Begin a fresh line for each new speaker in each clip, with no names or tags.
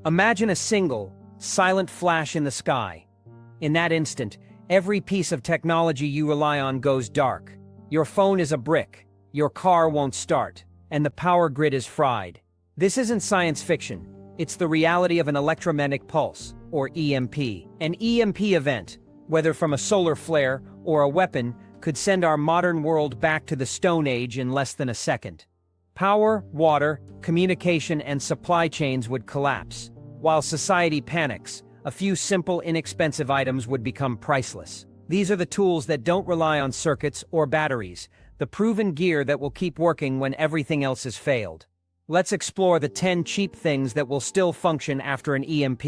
Imagine a single, silent flash in the sky. In that instant, every piece of technology you rely on goes dark. Your phone is a brick, your car won't start, and the power grid is fried. This isn't science fiction. It's the reality of an electromagnetic pulse, or EMP. An EMP event, whether from a solar flare or a weapon, could send our modern world back to the Stone Age in less than a second. Power, water, communication, and supply chains would collapse. While society panics, a few simple, inexpensive items would become priceless. These are the tools that don't rely on circuits or batteries, the proven gear that will keep working when everything else has failed. Let's explore the 10 cheap things that will still function after an EMP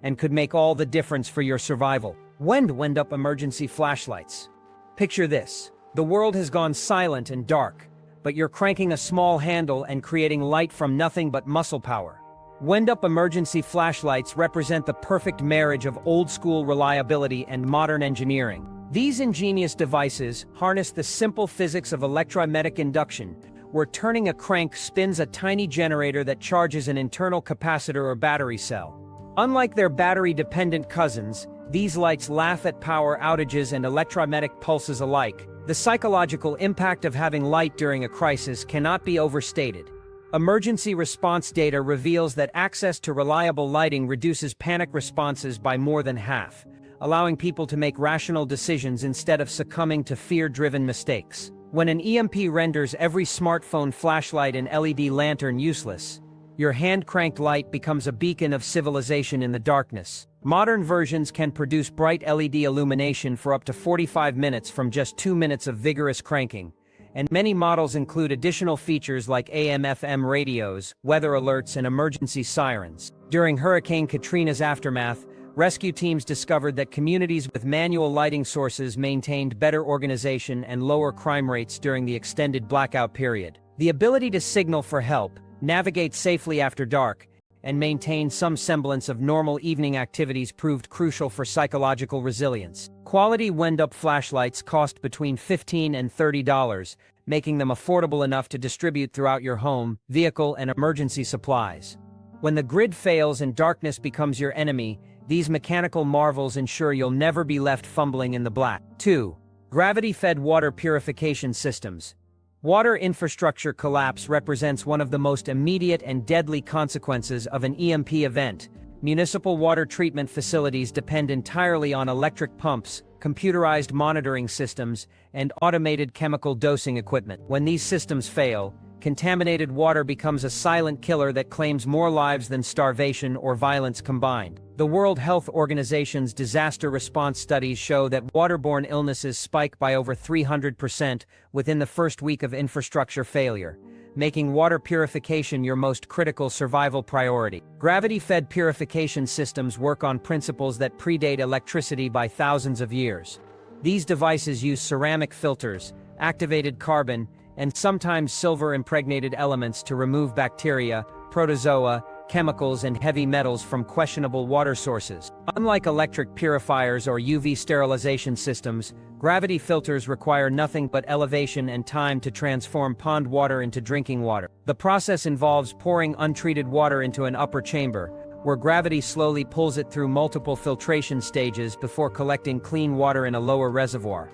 and could make all the difference for your survival. Wind up emergency flashlights. Picture this. The world has gone silent and dark, but you're cranking a small handle and creating light from nothing but muscle power. Wind-up emergency flashlights represent the perfect marriage of old-school reliability and modern engineering. These ingenious devices harness the simple physics of electromagnetic induction, where turning a crank spins a tiny generator that charges an internal capacitor or battery cell. Unlike their battery-dependent cousins, these lights laugh at power outages and electromagnetic pulses alike. The psychological impact of having light during a crisis cannot be overstated. Emergency response data reveals that access to reliable lighting reduces panic responses by more than half, allowing people to make rational decisions instead of succumbing to fear-driven mistakes. When an EMP renders every smartphone flashlight and LED lantern useless, your hand-cranked light becomes a beacon of civilization in the darkness. Modern versions can produce bright LED illumination for up to 45 minutes from just 2 minutes of vigorous cranking, and many models include additional features like AM/FM radios, weather alerts, and emergency sirens. During Hurricane Katrina's aftermath, rescue teams discovered that communities with manual lighting sources maintained better organization and lower crime rates during the extended blackout period. The ability to signal for help, navigate safely after dark, and maintain some semblance of normal evening activities proved crucial for psychological resilience. Quality wind-up flashlights cost between $15 and $30, making them affordable enough to distribute throughout your home, vehicle, and emergency supplies. When the grid fails and darkness becomes your enemy, these mechanical marvels ensure you'll never be left fumbling in the black. 2. Gravity-fed water purification systems. Water infrastructure collapse represents one of the most immediate and deadly consequences of an EMP event. Municipal water treatment facilities depend entirely on electric pumps, computerized monitoring systems, and automated chemical dosing equipment. When these systems fail, contaminated water becomes a silent killer that claims more lives than starvation or violence combined. The World Health Organization's disaster response studies show that waterborne illnesses spike by over 300% within the first week of infrastructure failure, making water purification your most critical survival priority. Gravity-fed purification systems work on principles that predate electricity by thousands of years. These devices use ceramic filters, activated carbon, and sometimes silver-impregnated elements to remove bacteria, protozoa, chemicals, and heavy metals from questionable water sources. Unlike electric purifiers or UV sterilization systems, gravity filters require nothing but elevation and time to transform pond water into drinking water. The process involves pouring untreated water into an upper chamber, where gravity slowly pulls it through multiple filtration stages before collecting clean water in a lower reservoir.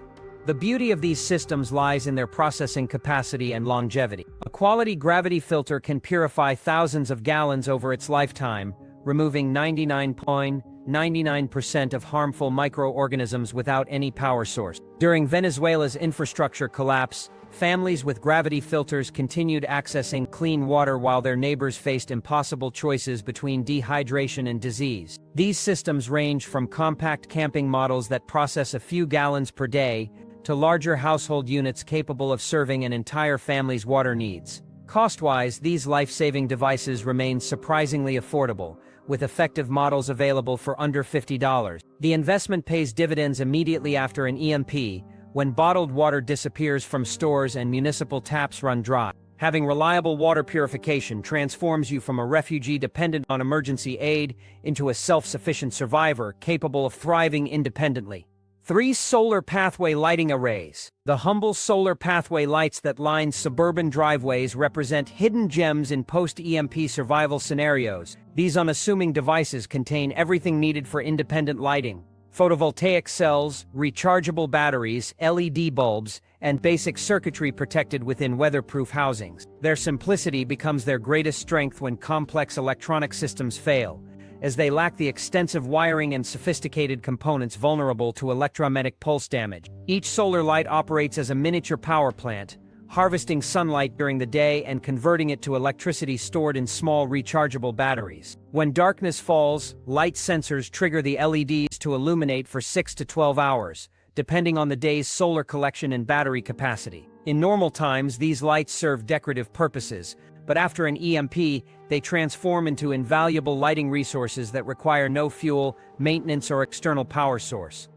The beauty of these systems lies in their processing capacity and longevity. A quality gravity filter can purify thousands of gallons over its lifetime, removing 99.99% of harmful microorganisms without any power source. During Venezuela's infrastructure collapse, families with gravity filters continued accessing clean water while their neighbors faced impossible choices between dehydration and disease. These systems range from compact camping models that process a few gallons per day to larger household units capable of serving an entire family's water needs. Cost-wise, these life-saving devices remain surprisingly affordable, with effective models available for under $50. The investment pays dividends immediately after an EMP, when bottled water disappears from stores and municipal taps run dry. Having reliable water purification transforms you from a refugee dependent on emergency aid into a self-sufficient survivor capable of thriving independently. 3 solar pathway lighting arrays. The humble solar pathway lights that line suburban driveways represent hidden gems in post-EMP survival scenarios. These unassuming devices contain everything needed for independent lighting: photovoltaic cells, rechargeable batteries, LED bulbs, and basic circuitry protected within weatherproof housings. Their simplicity becomes their greatest strength when complex electronic systems fail, as they lack the extensive wiring and sophisticated components vulnerable to electromagnetic pulse damage. Each solar light operates as a miniature power plant, harvesting sunlight during the day and converting it to electricity stored in small rechargeable batteries. When darkness falls, light sensors trigger the LEDs to illuminate for 6 to 12 hours, depending on the day's solar collection and battery capacity. In normal times, these lights serve decorative purposes, but after an EMP, they transform into invaluable lighting resources that require no fuel, maintenance, or external power source.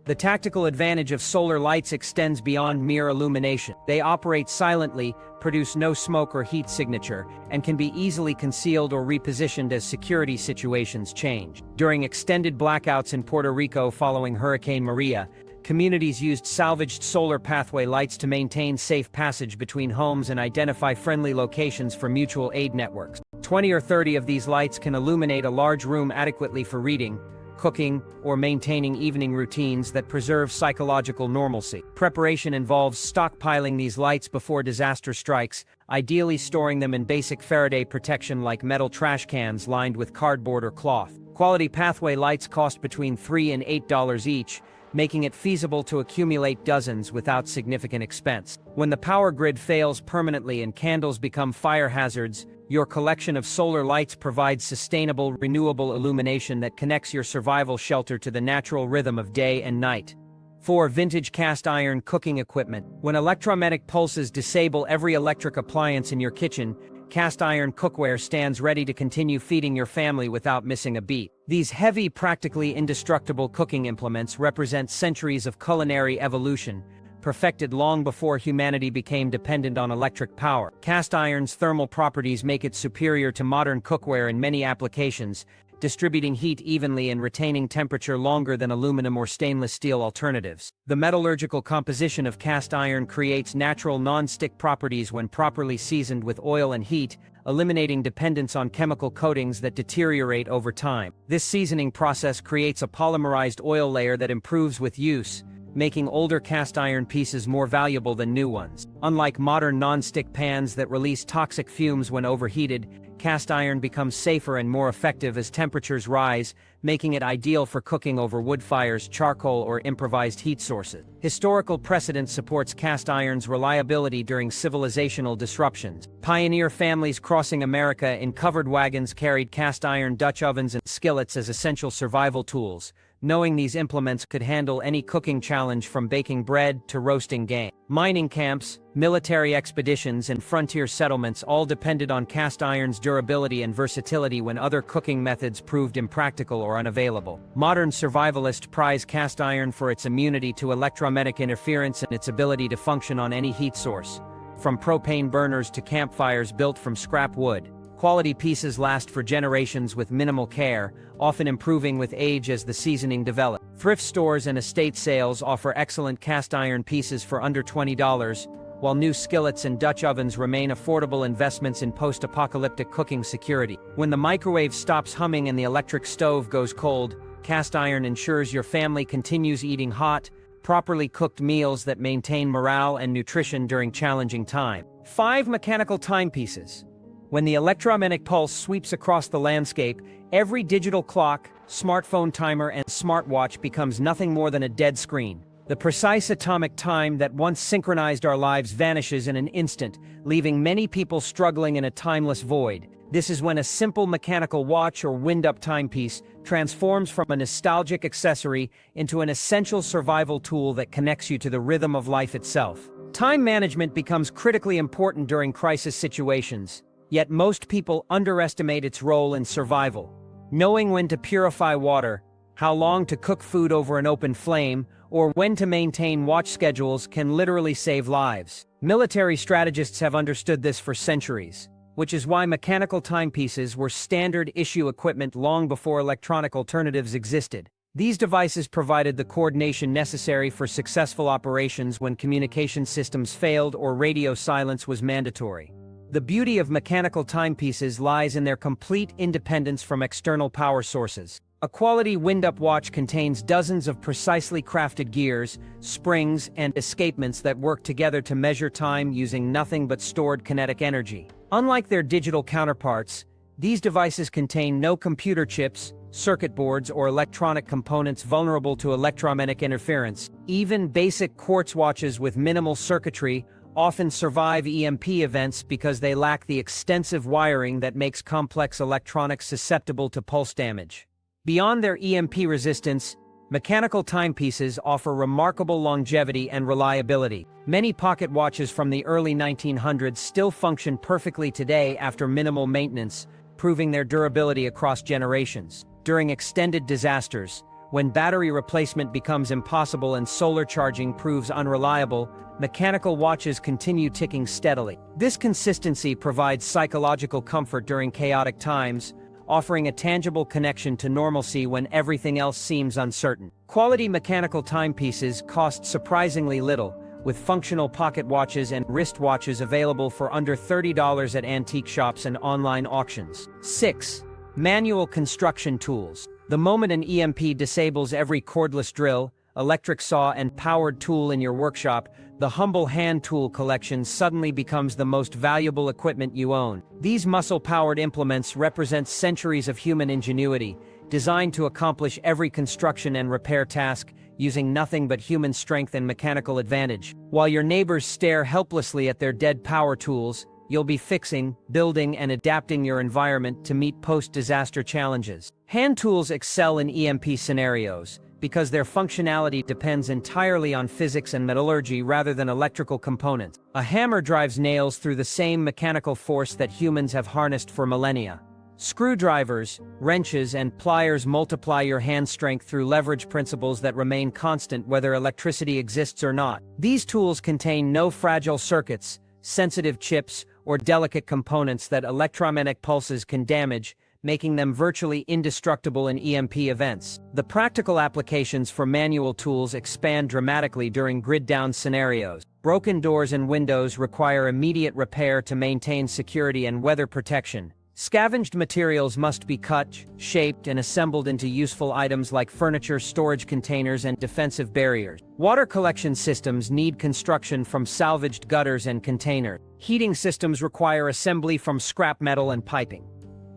The tactical advantage of solar lights extends beyond mere illumination. They operate silently, produce no smoke or heat signature, and can be easily concealed or repositioned as security situations change. During extended blackouts in Puerto Rico following Hurricane Maria, communities used salvaged solar pathway lights to maintain safe passage between homes and identify friendly locations for mutual aid networks. 20 or 30 of these lights can illuminate a large room adequately for reading, cooking, or maintaining evening routines that preserve psychological normalcy. Preparation involves stockpiling these lights before disaster strikes, ideally storing them in basic Faraday protection like metal trash cans lined with cardboard or cloth. Quality pathway lights cost between $3 and $8 each, making it feasible to accumulate dozens without significant expense. When the power grid fails permanently and candles become fire hazards, your collection of solar lights provides sustainable, renewable illumination that connects your survival shelter to the natural rhythm of day and night. 4. Vintage cast iron cooking equipment. When electromagnetic pulses disable every electric appliance in your kitchen, cast iron cookware stands ready to continue feeding your family without missing a beat. These heavy, practically indestructible cooking implements represent centuries of culinary evolution, perfected long before humanity became dependent on electric power. Cast iron's thermal properties make it superior to modern cookware in many applications, distributing heat evenly and retaining temperature longer than aluminum or stainless steel alternatives. The metallurgical composition of cast iron creates natural non-stick properties when properly seasoned with oil and heat, eliminating dependence on chemical coatings that deteriorate over time. This seasoning process creates a polymerized oil layer that improves with use, making older cast iron pieces more valuable than new ones. Unlike modern non-stick pans that release toxic fumes when overheated, cast iron becomes safer and more effective as temperatures rise, making it ideal for cooking over wood fires, charcoal, or improvised heat sources. Historical precedent supports cast iron's reliability during civilizational disruptions. Pioneer families crossing America in covered wagons carried cast iron Dutch ovens and skillets as essential survival tools, knowing these implements could handle any cooking challenge from baking bread to roasting game. Mining camps, military expeditions, and frontier settlements all depended on cast iron's durability and versatility when other cooking methods proved impractical or unavailable. Modern survivalists prize cast iron for its immunity to electromagnetic interference and its ability to function on any heat source. From propane burners to campfires built from scrap wood, quality pieces last for generations with minimal care, often improving with age as the seasoning develops. Thrift stores and estate sales offer excellent cast iron pieces for under $20, while new skillets and Dutch ovens remain affordable investments in post-apocalyptic cooking security. When the microwave stops humming and the electric stove goes cold, cast iron ensures your family continues eating hot, properly cooked meals that maintain morale and nutrition during challenging times. 5. Mechanical timepieces. When the electromagnetic pulse sweeps across the landscape, every digital clock, smartphone timer, and smartwatch becomes nothing more than a dead screen. The precise atomic time that once synchronized our lives vanishes in an instant, leaving many people struggling in a timeless void. This is when a simple mechanical watch or wind-up timepiece transforms from a nostalgic accessory into an essential survival tool that connects you to the rhythm of life itself. Time management becomes critically important during crisis situations. Yet most people underestimate its role in survival. Knowing when to purify water, how long to cook food over an open flame, or when to maintain watch schedules can literally save lives. Military strategists have understood this for centuries, which is why mechanical timepieces were standard issue equipment long before electronic alternatives existed. These devices provided the coordination necessary for successful operations when communication systems failed or radio silence was mandatory. The beauty of mechanical timepieces lies in their complete independence from external power sources. A quality wind-up watch contains dozens of precisely crafted gears, springs, and escapements that work together to measure time using nothing but stored kinetic energy. Unlike their digital counterparts, these devices contain no computer chips, circuit boards, or electronic components vulnerable to electromagnetic interference. Even basic quartz watches with minimal circuitry often survive EMP events because they lack the extensive wiring that makes complex electronics susceptible to pulse damage. Beyond their EMP resistance, mechanical timepieces offer remarkable longevity and reliability. Many pocket watches from the early 1900s still function perfectly today after minimal maintenance, proving their durability across generations. During extended disasters, when battery replacement becomes impossible and solar charging proves unreliable, mechanical watches continue ticking steadily. This consistency provides psychological comfort during chaotic times, offering a tangible connection to normalcy when everything else seems uncertain. Quality mechanical timepieces cost surprisingly little, with functional pocket watches and wristwatches available for under $30 at antique shops and online auctions. 6. Manual construction tools. The moment an EMP disables every cordless drill, electric saw, and powered tool in your workshop, the humble hand tool collection suddenly becomes the most valuable equipment you own. These muscle-powered implements represent centuries of human ingenuity, designed to accomplish every construction and repair task, using nothing but human strength and mechanical advantage. While your neighbors stare helplessly at their dead power tools, you'll be fixing, building, and adapting your environment to meet post-disaster challenges. Hand tools excel in EMP scenarios because their functionality depends entirely on physics and metallurgy rather than electrical components. A hammer drives nails through the same mechanical force that humans have harnessed for millennia. Screwdrivers, wrenches, and pliers multiply your hand strength through leverage principles that remain constant whether electricity exists or not. These tools contain no fragile circuits, sensitive chips, or delicate components that electromagnetic pulses can damage, making them virtually indestructible in EMP events. The practical applications for manual tools expand dramatically during grid-down scenarios. Broken doors and windows require immediate repair to maintain security and weather protection. Scavenged materials must be cut, shaped, and assembled into useful items like furniture, storage containers, and defensive barriers. Water collection systems need construction from salvaged gutters and containers. Heating systems require assembly from scrap metal and piping.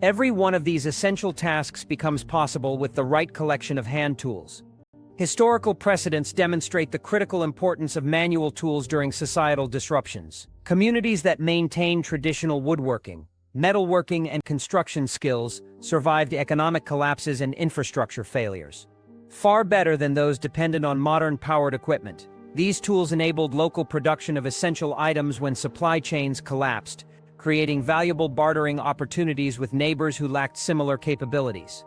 Every one of these essential tasks becomes possible with the right collection of hand tools. Historical precedents demonstrate the critical importance of manual tools during societal disruptions. Communities that maintain traditional woodworking, metalworking, and construction skills survived economic collapses and infrastructure failures. Far better than those dependent on modern powered equipment. These tools enabled local production of essential items when supply chains collapsed, creating valuable bartering opportunities with neighbors who lacked similar capabilities.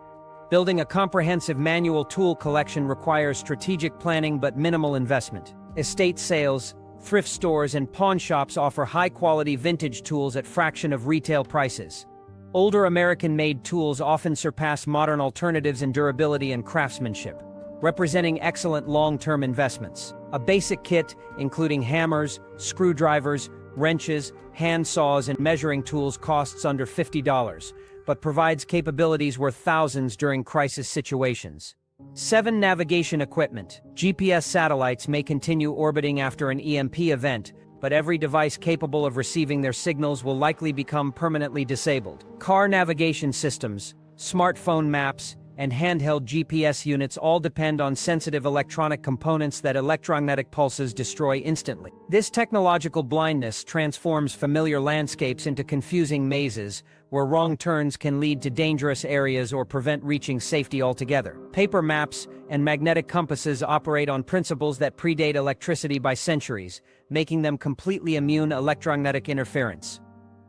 Building a comprehensive manual tool collection requires strategic planning but minimal investment. Estate sales, thrift stores, and pawn shops offer high-quality vintage tools at fraction of retail prices. Older American-made tools often surpass modern alternatives in durability and craftsmanship, representing excellent long-term investments. A basic kit, including hammers, screwdrivers, wrenches, hand saws, and measuring tools costs under $50, but provides capabilities worth thousands during crisis situations. 7. Navigation equipment. GPS satellites may continue orbiting after an EMP event, but every device capable of receiving their signals will likely become permanently disabled. Car navigation systems, smartphone maps, and handheld GPS units all depend on sensitive electronic components that electromagnetic pulses destroy instantly. This technological blindness transforms familiar landscapes into confusing mazes, where wrong turns can lead to dangerous areas or prevent reaching safety altogether. Paper maps and magnetic compasses operate on principles that predate electricity by centuries, making them completely immune to electromagnetic interference.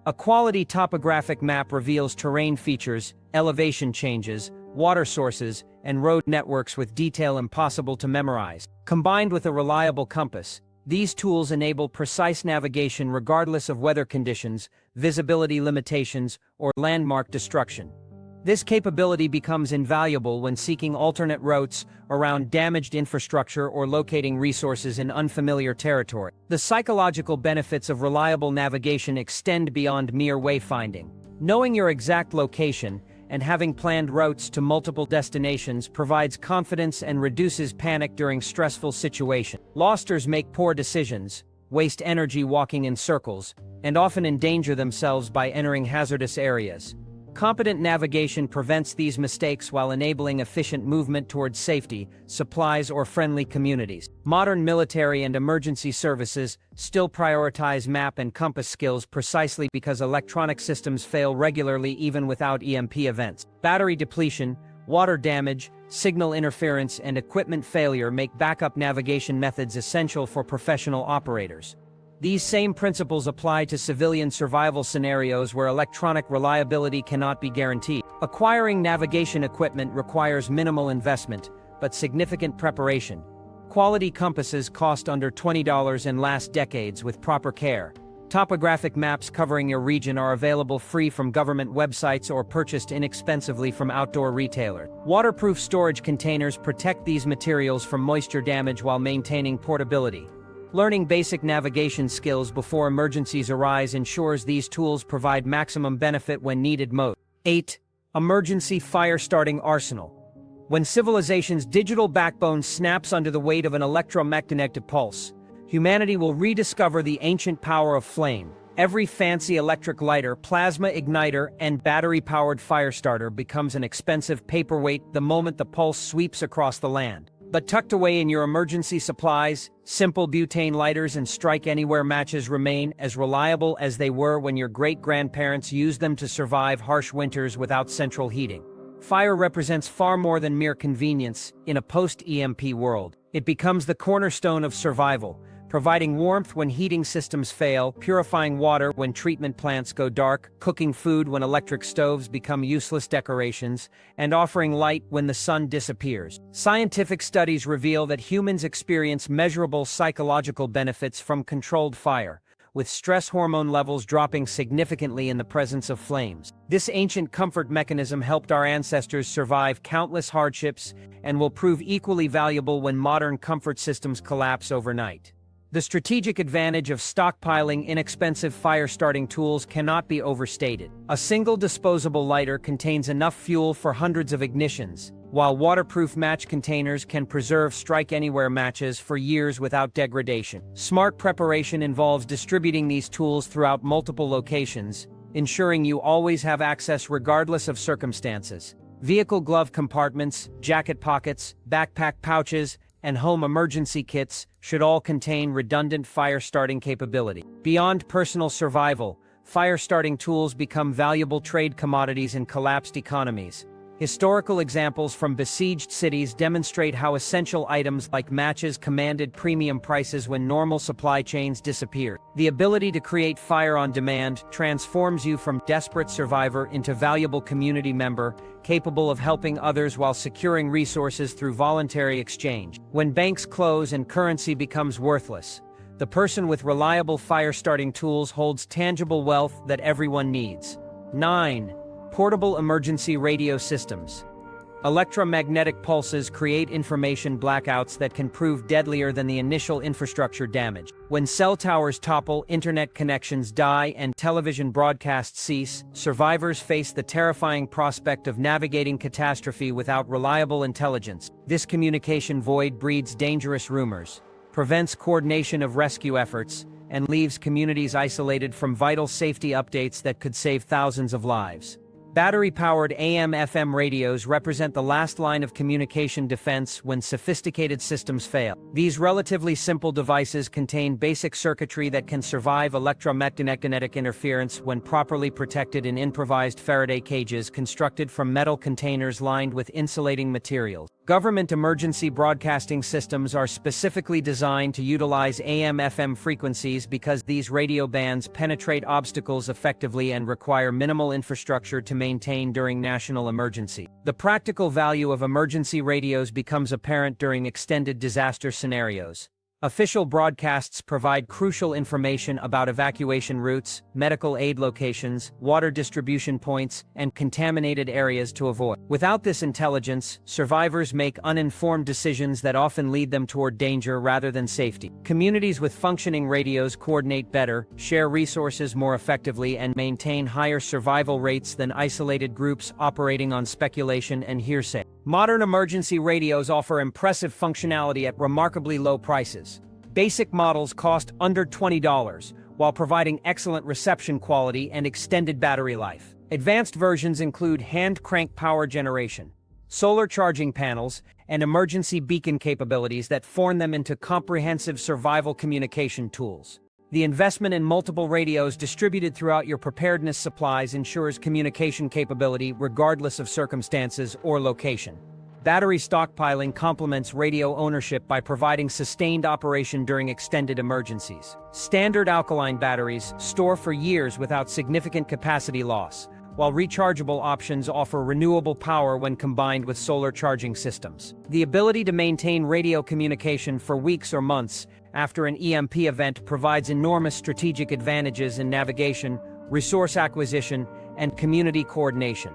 A quality topographic map reveals terrain features, elevation changes, water sources, and road networks with detail impossible to memorize. Combined with a reliable compass, these tools enable precise navigation regardless of weather conditions, visibility limitations, or landmark destruction. This capability becomes invaluable when seeking alternate routes around damaged infrastructure or locating resources in unfamiliar territory. The psychological benefits of reliable navigation extend beyond mere wayfinding. Knowing your exact location and having planned routes to multiple destinations provides confidence and reduces panic during stressful situations. Losters make poor decisions, waste energy walking in circles, and often endanger themselves by entering hazardous areas. Competent navigation prevents these mistakes while enabling efficient movement towards safety, supplies, or friendly communities. Modern military and emergency services still prioritize map and compass skills precisely because electronic systems fail regularly even without EMP events. Battery depletion, water damage, signal interference, and equipment failure make backup navigation methods essential for professional operators. These same principles apply to civilian survival scenarios where electronic reliability cannot be guaranteed. Acquiring navigation equipment requires minimal investment, but significant preparation. Quality compasses cost under $20 and last decades with proper care. Topographic maps covering your region are available free from government websites or purchased inexpensively from outdoor retailers. Waterproof storage containers protect these materials from moisture damage while maintaining portability. Learning basic navigation skills before emergencies arise ensures these tools provide maximum benefit when needed most. 8. Emergency fire starting arsenal. When civilization's digital backbone snaps under the weight of an electromagnetic pulse, humanity will rediscover the ancient power of flame. Every fancy electric lighter, plasma igniter, and battery-powered fire starter becomes an expensive paperweight the moment the pulse sweeps across the land. But tucked away in your emergency supplies, simple butane lighters and strike-anywhere matches remain as reliable as they were when your great-grandparents used them to survive harsh winters without central heating. Fire represents far more than mere convenience in a post-EMP world. It becomes the cornerstone of survival, providing warmth when heating systems fail, purifying water when treatment plants go dark, cooking food when electric stoves become useless decorations, and offering light when the sun disappears. Scientific studies reveal that humans experience measurable psychological benefits from controlled fire, with stress hormone levels dropping significantly in the presence of flames. This ancient comfort mechanism helped our ancestors survive countless hardships and will prove equally valuable when modern comfort systems collapse overnight. The strategic advantage of stockpiling inexpensive fire-starting tools cannot be overstated. A single disposable lighter contains enough fuel for hundreds of ignitions, while waterproof match containers can preserve strike-anywhere matches for years without degradation. Smart preparation involves distributing these tools throughout multiple locations, ensuring you always have access regardless of circumstances. Vehicle glove compartments, jacket pockets, backpack pouches, and home emergency kits should all contain redundant fire-starting capability. Beyond personal survival, fire-starting tools become valuable trade commodities in collapsed economies. Historical examples from besieged cities demonstrate how essential items like matches commanded premium prices when normal supply chains disappeared. The ability to create fire on demand transforms you from desperate survivor into valuable community member, capable of helping others while securing resources through voluntary exchange. When banks close and currency becomes worthless, the person with reliable fire-starting tools holds tangible wealth that everyone needs. 9. Portable emergency radio systems. Electromagnetic pulses create information blackouts that can prove deadlier than the initial infrastructure damage. When cell towers topple, internet connections die, and television broadcasts cease, survivors face the terrifying prospect of navigating catastrophe without reliable intelligence. This communication void breeds dangerous rumors, prevents coordination of rescue efforts, and leaves communities isolated from vital safety updates that could save thousands of lives. Battery-powered AM/FM radios represent the last line of communication defense when sophisticated systems fail. These relatively simple devices contain basic circuitry that can survive electromagnetic interference when properly protected in improvised Faraday cages constructed from metal containers lined with insulating materials. Government emergency broadcasting systems are specifically designed to utilize AM/FM frequencies because these radio bands penetrate obstacles effectively and require minimal infrastructure to maintain during national emergency. The practical value of emergency radios becomes apparent during extended disaster scenarios. Official broadcasts provide crucial information about evacuation routes, medical aid locations, water distribution points, and contaminated areas to avoid. Without this intelligence, survivors make uninformed decisions that often lead them toward danger rather than safety. Communities with functioning radios coordinate better, share resources more effectively, and maintain higher survival rates than isolated groups operating on speculation and hearsay. Modern emergency radios offer impressive functionality at remarkably low prices. Basic models cost under $20, while providing excellent reception quality and extended battery life. Advanced versions include hand crank power generation, solar charging panels, and emergency beacon capabilities that form them into comprehensive survival communication tools. The investment in multiple radios distributed throughout your preparedness supplies ensures communication capability regardless of circumstances or location. Battery stockpiling complements radio ownership by providing sustained operation during extended emergencies. Standard alkaline batteries store for years without significant capacity loss, while rechargeable options offer renewable power when combined with solar charging systems. The ability to maintain radio communication for weeks or months after an EMP event provides enormous strategic advantages in navigation, resource acquisition, and community coordination.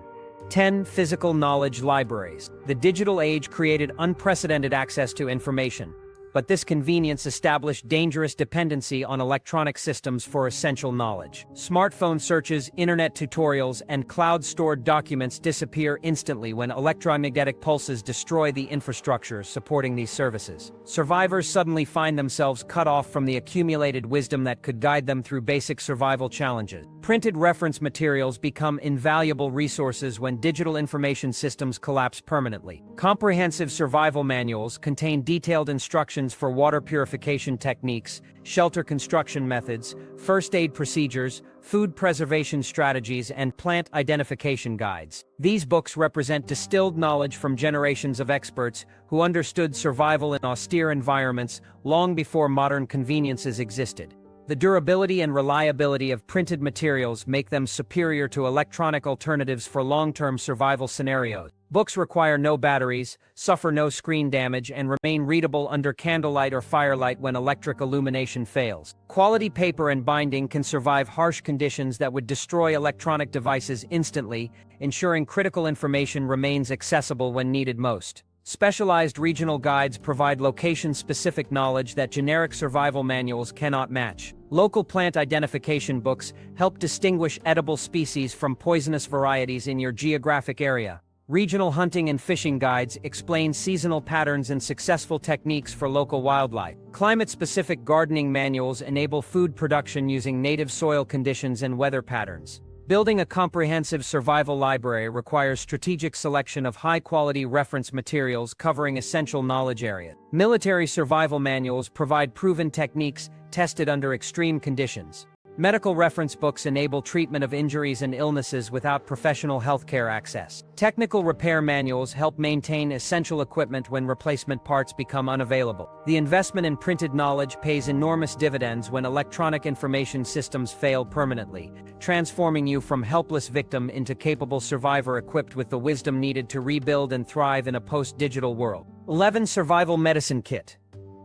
10. Physical knowledge libraries. The digital age created unprecedented access to information, but this convenience established dangerous dependency on electronic systems for essential knowledge. Smartphone searches, internet tutorials, and cloud-stored documents disappear instantly when electromagnetic pulses destroy the infrastructure supporting these services. Survivors suddenly find themselves cut off from the accumulated wisdom that could guide them through basic survival challenges. Printed reference materials become invaluable resources when digital information systems collapse permanently. Comprehensive survival manuals contain detailed instructions for water purification techniques, shelter construction methods, first aid procedures, food preservation strategies, and plant identification guides. These books represent distilled knowledge from generations of experts who understood survival in austere environments long before modern conveniences existed. The durability and reliability of printed materials make them superior to electronic alternatives for long-term survival scenarios. Books require no batteries, suffer no screen damage, and remain readable under candlelight or firelight when electric illumination fails. Quality paper and binding can survive harsh conditions that would destroy electronic devices instantly, ensuring critical information remains accessible when needed most. Specialized regional guides provide location-specific knowledge that generic survival manuals cannot match. Local plant identification books help distinguish edible species from poisonous varieties in your geographic area. Regional hunting and fishing guides explain seasonal patterns and successful techniques for local wildlife. Climate-specific gardening manuals enable food production using native soil conditions and weather patterns. Building a comprehensive survival library requires strategic selection of high-quality reference materials covering essential knowledge areas. Military survival manuals provide proven techniques tested under extreme conditions. Medical reference books enable treatment of injuries and illnesses without professional healthcare access. Technical repair manuals help maintain essential equipment when replacement parts become unavailable. The investment in printed knowledge pays enormous dividends when electronic information systems fail permanently, transforming you from helpless victim into capable survivor equipped with the wisdom needed to rebuild and thrive in a post-digital world. 11. Survival medicine kit.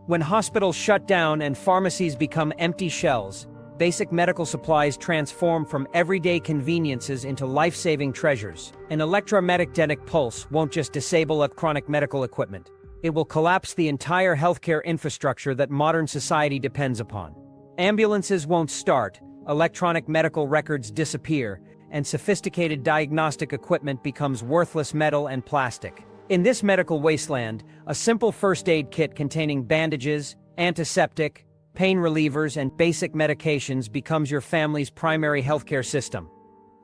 When hospitals shut down and pharmacies become empty shells, basic medical supplies transform from everyday conveniences into life-saving treasures. An electromagnetic pulse won't just disable electronic medical equipment. It will collapse the entire healthcare infrastructure that modern society depends upon. Ambulances won't start, electronic medical records disappear, and sophisticated diagnostic equipment becomes worthless metal and plastic. In this medical wasteland, a simple first aid kit containing bandages, antiseptic, pain relievers, and basic medications becomes your family's primary healthcare system.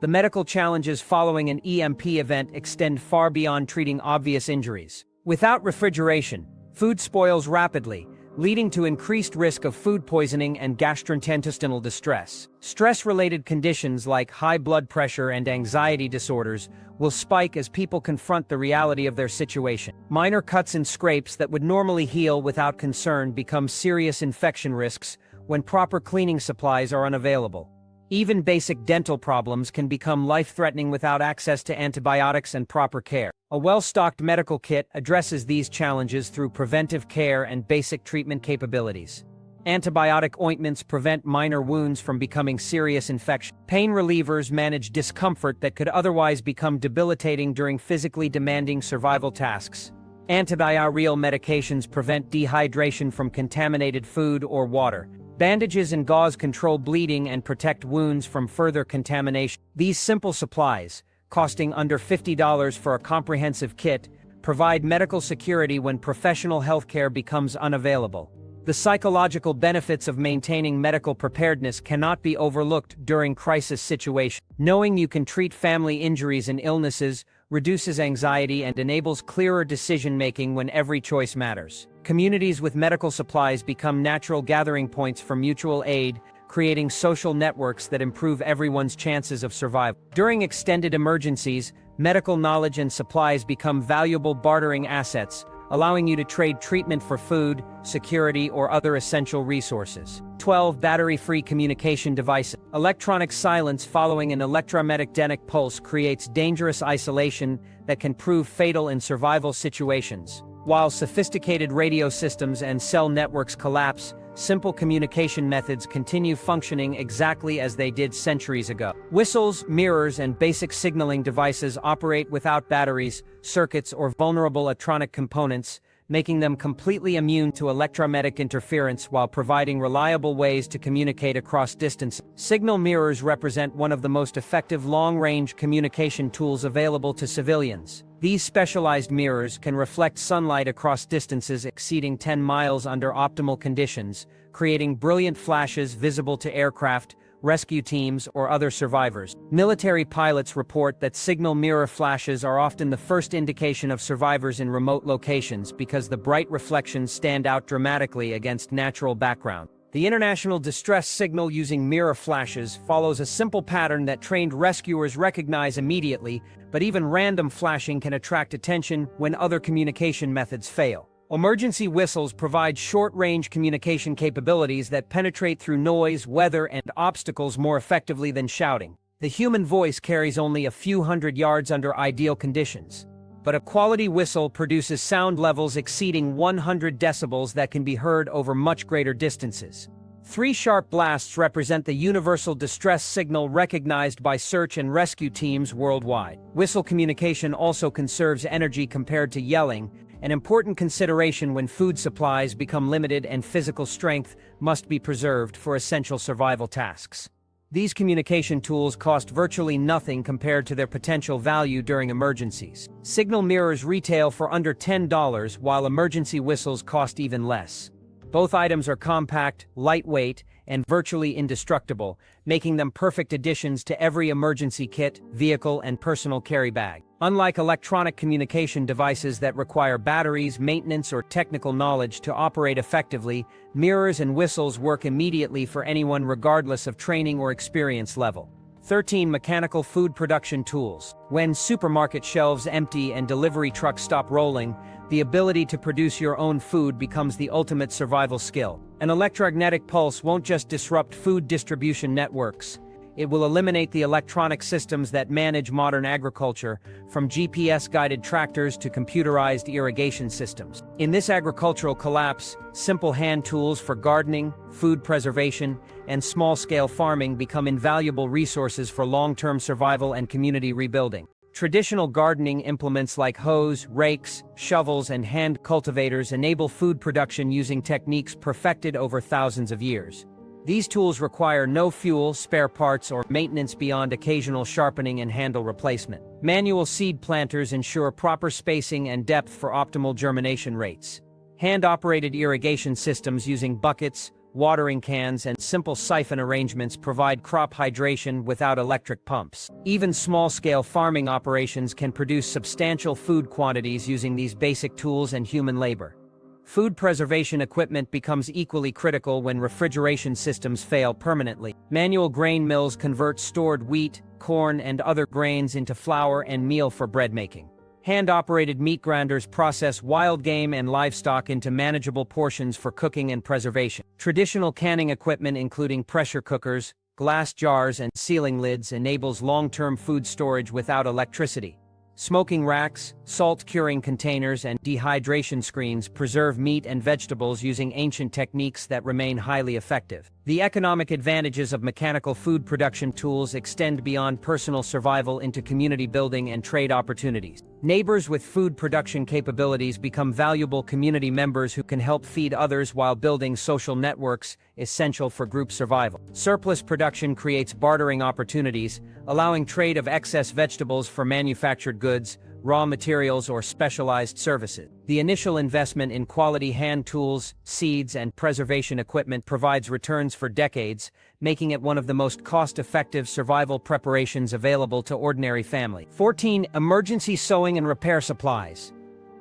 The medical challenges following an EMP event extend far beyond treating obvious injuries. Without refrigeration, food spoils rapidly, leading to increased risk of food poisoning and gastrointestinal distress. Stress-related conditions like high blood pressure and anxiety disorders will spike as people confront the reality of their situation. Minor cuts and scrapes that would normally heal without concern become serious infection risks when proper cleaning supplies are unavailable. Even basic dental problems can become life-threatening without access to antibiotics and proper care. A well-stocked medical kit addresses these challenges through preventive care and basic treatment capabilities. Antibiotic ointments prevent minor wounds from becoming serious infections. Pain relievers manage discomfort that could otherwise become debilitating during physically demanding survival tasks. Antidiarrheal medications prevent dehydration from contaminated food or water. Bandages and gauze control bleeding and protect wounds from further contamination. These simple supplies, costing under $50 for a comprehensive kit, provide medical security when professional healthcare becomes unavailable. The psychological benefits of maintaining medical preparedness cannot be overlooked during crisis situations. Knowing you can treat family injuries and illnesses reduces anxiety and enables clearer decision-making when every choice matters. Communities with medical supplies become natural gathering points for mutual aid, creating social networks that improve everyone's chances of survival. During extended emergencies, medical knowledge and supplies become valuable bartering assets, allowing you to trade treatment for food, security, or other essential resources. 12. Battery-free communication devices. Electronic silence following an electromagnetic pulse creates dangerous isolation that can prove fatal in survival situations. While sophisticated radio systems and cell networks collapse, simple communication methods continue functioning exactly as they did centuries ago. Whistles, mirrors, and basic signaling devices operate without batteries, circuits, or vulnerable electronic components, making them completely immune to electromagnetic interference while providing reliable ways to communicate across distances. Signal mirrors represent one of the most effective long-range communication tools available to civilians. These specialized mirrors can reflect sunlight across distances exceeding 10 miles under optimal conditions, creating brilliant flashes visible to aircraft, rescue teams, or other survivors. Military pilots report that signal mirror flashes are often the first indication of survivors in remote locations because the bright reflections stand out dramatically against natural background. The international distress signal using mirror flashes follows a simple pattern that trained rescuers recognize immediately, but even random flashing can attract attention when other communication methods fail. Emergency whistles provide short-range communication capabilities that penetrate through noise, weather, and obstacles more effectively than shouting. The human voice carries only a few hundred yards under ideal conditions, but a quality whistle produces sound levels exceeding 100 decibels that can be heard over much greater distances. 3 sharp blasts represent the universal distress signal recognized by search and rescue teams worldwide. Whistle communication also conserves energy compared to yelling, an important consideration when food supplies become limited and physical strength must be preserved for essential survival tasks. These communication tools cost virtually nothing compared to their potential value during emergencies. Signal mirrors retail for under $10, while emergency whistles cost even less. Both items are compact, lightweight, and virtually indestructible, making them perfect additions to every emergency kit, vehicle, and personal carry bag. Unlike electronic communication devices that require batteries, maintenance, or technical knowledge to operate effectively, mirrors and whistles work immediately for anyone regardless of training or experience level. 13. Mechanical food production tools. When supermarket shelves empty and delivery trucks stop rolling, the ability to produce your own food becomes the ultimate survival skill. An electromagnetic pulse won't just disrupt food distribution networks. It will eliminate the electronic systems that manage modern agriculture, from GPS-guided tractors to computerized irrigation systems. In this agricultural collapse, simple hand tools for gardening, food preservation, and small-scale farming become invaluable resources for long-term survival and community rebuilding. Traditional gardening implements like hoes, rakes, shovels, and hand cultivators enable food production using techniques perfected over thousands of years. These tools require no fuel, spare parts, or maintenance beyond occasional sharpening and handle replacement. Manual seed planters ensure proper spacing and depth for optimal germination rates. Hand-operated irrigation systems using buckets, watering cans, and simple siphon arrangements provide crop hydration without electric pumps. Even small-scale farming operations can produce substantial food quantities using these basic tools and human labor. Food preservation equipment becomes equally critical when refrigeration systems fail permanently. Manual grain mills convert stored wheat, corn, and other grains into flour and meal for bread making. Hand-operated meat grinders process wild game and livestock into manageable portions for cooking and preservation. Traditional canning equipment including pressure cookers, glass jars, and sealing lids enables long-term food storage without electricity. Smoking racks, salt curing containers, and dehydration screens preserve meat and vegetables using ancient techniques that remain highly effective. The economic advantages of mechanical food production tools extend beyond personal survival into community building and trade opportunities. Neighbors with food production capabilities become valuable community members who can help feed others while building social networks essential for group survival. Surplus production creates bartering opportunities, allowing trade of excess vegetables for manufactured goods, raw materials, or specialized services. The initial investment in quality hand tools, seeds, and preservation equipment provides returns for decades, making it one of the most cost-effective survival preparations available to ordinary families. 14. Emergency sewing and repair supplies.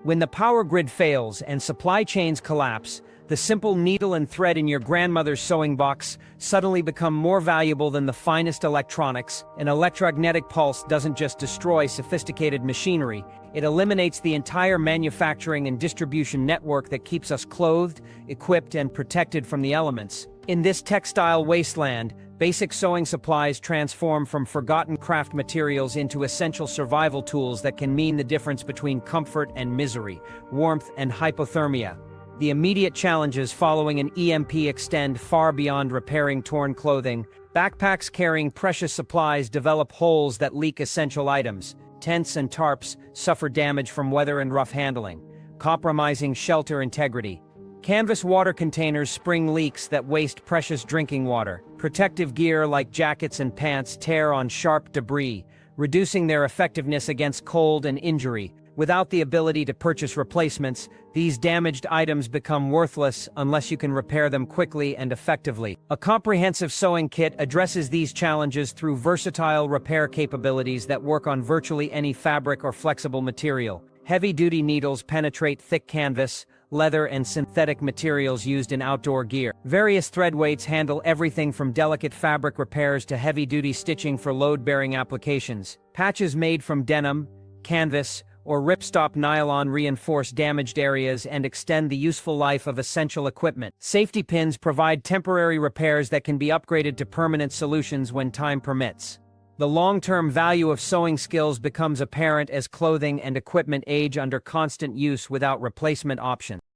When the power grid fails and supply chains collapse, the simple needle and thread in your grandmother's sewing box suddenly become more valuable than the finest electronics. An electromagnetic pulse doesn't just destroy sophisticated machinery, it eliminates the entire manufacturing and distribution network that keeps us clothed, equipped, and protected from the elements. In this textile wasteland, basic sewing supplies transform from forgotten craft materials into essential survival tools that can mean the difference between comfort and misery, warmth and hypothermia. The immediate challenges following an EMP extend far beyond repairing torn clothing. Backpacks carrying precious supplies develop holes that leak essential items. Tents and tarps suffer damage from weather and rough handling, compromising shelter integrity. Canvas water containers spring leaks that waste precious drinking water. Protective gear like jackets and pants tear on sharp debris, reducing their effectiveness against cold and injury. Without the ability to purchase replacements, these damaged items become worthless unless you can repair them quickly and effectively. A comprehensive sewing kit addresses these challenges through versatile repair capabilities that work on virtually any fabric or flexible material. Heavy-duty needles penetrate thick canvas, leather, and synthetic materials used in outdoor gear. Various thread weights handle everything from delicate fabric repairs to heavy-duty stitching for load-bearing applications. Patches made from denim, canvas, or ripstop nylon reinforce damaged areas and extend the useful life of essential equipment. Safety pins provide temporary repairs that can be upgraded to permanent solutions when time permits. The long-term value of sewing skills becomes apparent as clothing and equipment age under constant use without replacement options.